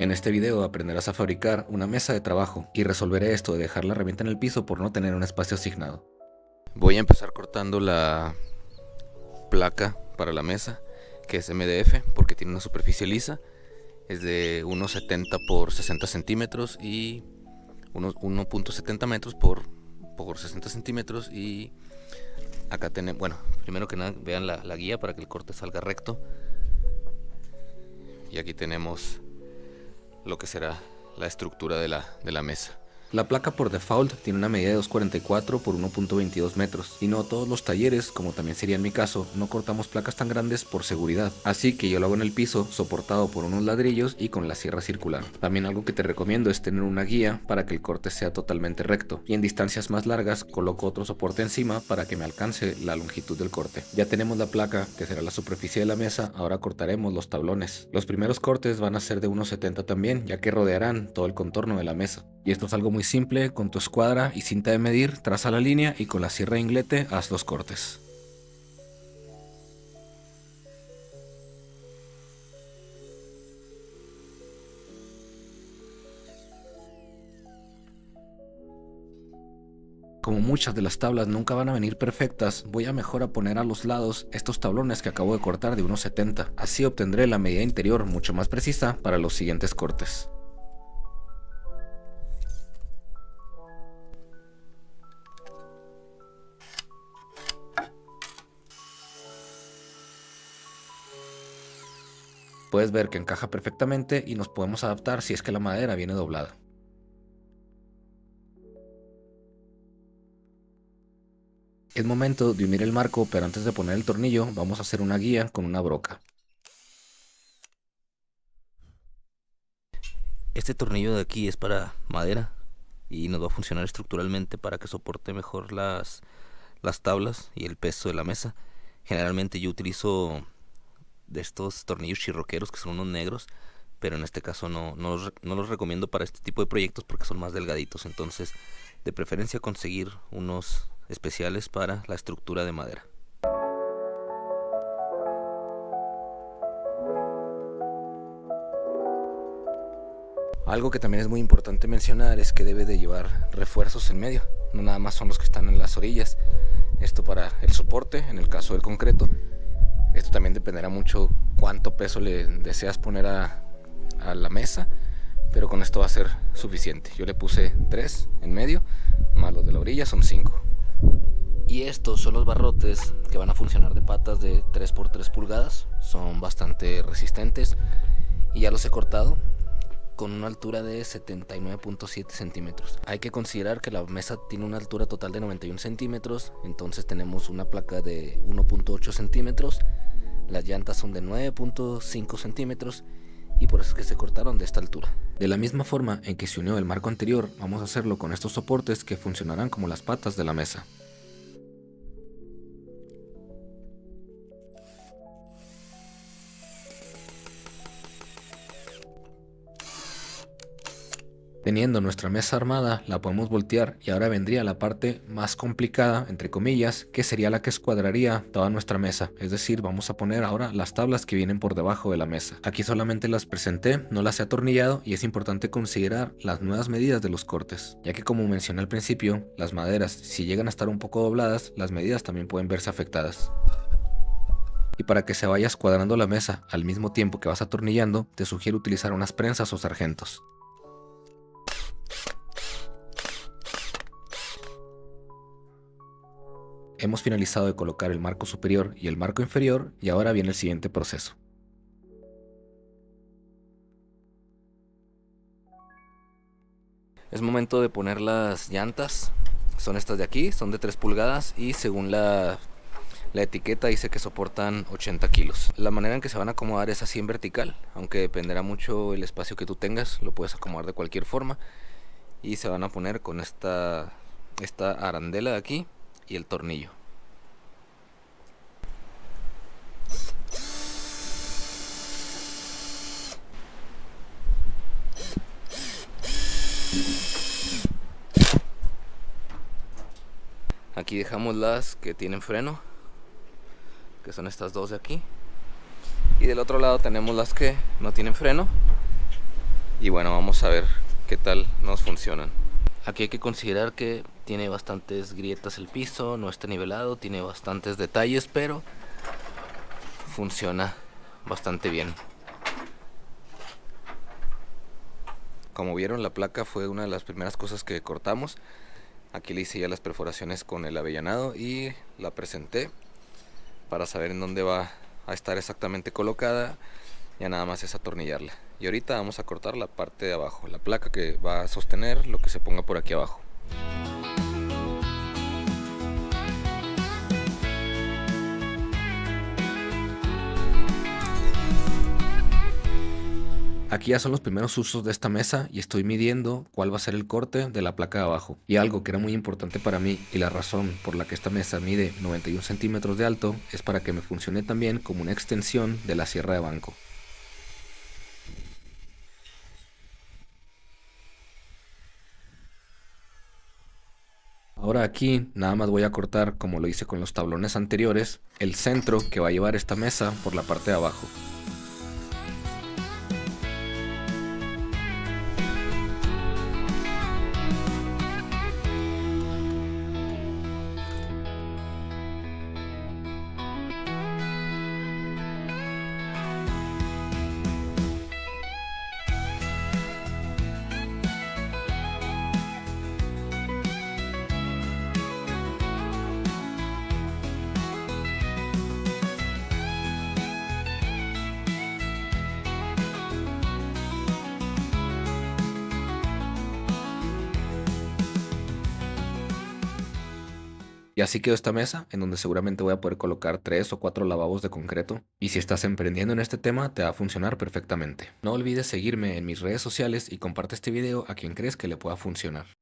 En este video aprenderás a fabricar una mesa de trabajo y resolveré esto de dejar la herramienta en el piso por no tener un espacio asignado. Voy a empezar cortando la placa para la mesa, que es MDF porque tiene una superficie lisa. Es de 1,70 por 60 centímetros y unos 1,70 metros por 60 centímetros. Y acá tenemos, bueno, primero que nada vean la guía para que el corte salga recto. Y aquí tenemos lo que será la estructura de la mesa. La placa por default tiene una medida de 2,44 por 1,22 metros y no todos los talleres, como también sería en mi caso, no cortamos placas tan grandes por seguridad, así que yo lo hago en el piso soportado por unos ladrillos y con la sierra circular. También algo que te recomiendo es tener una guía para que el corte sea totalmente recto, y en distancias más largas coloco otro soporte encima para que me alcance la longitud del corte. Ya tenemos la placa, que será la superficie de la mesa, ahora cortaremos los tablones. Los primeros cortes van a ser de 1,70 también, ya que rodearán todo el contorno de la mesa. Y esto es algo muy simple, con tu escuadra y cinta de medir, traza la línea y con la sierra de inglete haz los cortes. Como muchas de las tablas nunca van a venir perfectas, voy a mejor a poner a los lados estos tablones que acabo de cortar de 1,70. Así obtendré la medida interior mucho más precisa para los siguientes cortes. Puedes ver que encaja perfectamente y nos podemos adaptar si es que la madera viene doblada. Es momento de unir el marco, pero antes de poner el tornillo vamos a hacer una guía con una broca. Este tornillo de aquí es para madera y nos va a funcionar estructuralmente para que soporte mejor las tablas y el peso de la mesa. Generalmente yo utilizo de estos tornillos chirroqueros que son unos negros, pero en este caso no los recomiendo para este tipo de proyectos porque son más delgaditos. Entonces, de preferencia conseguir unos especiales para la estructura de madera. Algo que también es muy importante mencionar es que debe de llevar refuerzos en medio, no nada más son los que están en las orillas. Esto para el soporte, en el caso del concreto. Esto también dependerá mucho cuánto peso le deseas poner a la mesa, pero con esto va a ser suficiente. Yo le puse 3 en medio, más los de la orilla son 5. Y estos son los barrotes que van a funcionar de patas de 3 por 3 pulgadas, son bastante resistentes y ya los he cortado con una altura de 79,7 centímetros. Hay que considerar que la mesa tiene una altura total de 91 centímetros, entonces tenemos una placa de 1,8 centímetros, las llantas son de 9,5 centímetros y por eso es que se cortaron de esta altura. De la misma forma en que se unió el marco anterior, vamos a hacerlo con estos soportes que funcionarán como las patas de la mesa. Teniendo nuestra mesa armada, la podemos voltear y ahora vendría la parte más complicada, entre comillas, que sería la que escuadraría toda nuestra mesa. Es decir, vamos a poner ahora las tablas que vienen por debajo de la mesa. Aquí solamente las presenté, no las he atornillado y es importante considerar las nuevas medidas de los cortes, ya que como mencioné al principio, las maderas, si llegan a estar un poco dobladas, las medidas también pueden verse afectadas. Y para que se vaya escuadrando la mesa al mismo tiempo que vas atornillando, te sugiero utilizar unas prensas o sargentos. Hemos finalizado de colocar el marco superior y el marco inferior y ahora viene el siguiente proceso. Es momento de poner las llantas, son estas de aquí, son de 3 pulgadas y según la etiqueta dice que soportan 80 kilos. La manera en que se van a acomodar es así en vertical, aunque dependerá mucho el espacio que tú tengas, lo puedes acomodar de cualquier forma y se van a poner con esta arandela de aquí y el tornillo. Aquí dejamos las que tienen freno, que son estas dos de aquí, y del otro lado tenemos las que no tienen freno Y bueno, vamos a ver qué tal nos funcionan. Aquí hay que considerar que tiene bastantes grietas el piso, no está nivelado, tiene bastantes detalles, pero funciona bastante bien. Como vieron, la placa fue una de las primeras cosas que cortamos. Aquí le hice ya las perforaciones con el avellanado y la presenté para saber en dónde va a estar exactamente colocada. Ya nada más es atornillarla. Y ahorita vamos a cortar la parte de abajo, la placa que va a sostener lo que se ponga por aquí abajo. Aquí ya son los primeros usos de esta mesa y estoy midiendo cuál va a ser el corte de la placa de abajo. Y algo que era muy importante para mí y la razón por la que esta mesa mide 91 centímetros de alto es para que me funcione también como una extensión de la sierra de banco. Ahora aquí nada más voy a cortar, como lo hice con los tablones anteriores, el centro que va a llevar esta mesa por la parte de abajo. Y así quedó esta mesa, en donde seguramente voy a poder colocar 3 o 4 lavabos de concreto. Y si estás emprendiendo en este tema, te va a funcionar perfectamente. No olvides seguirme en mis redes sociales y comparte este video a quien crees que le pueda funcionar.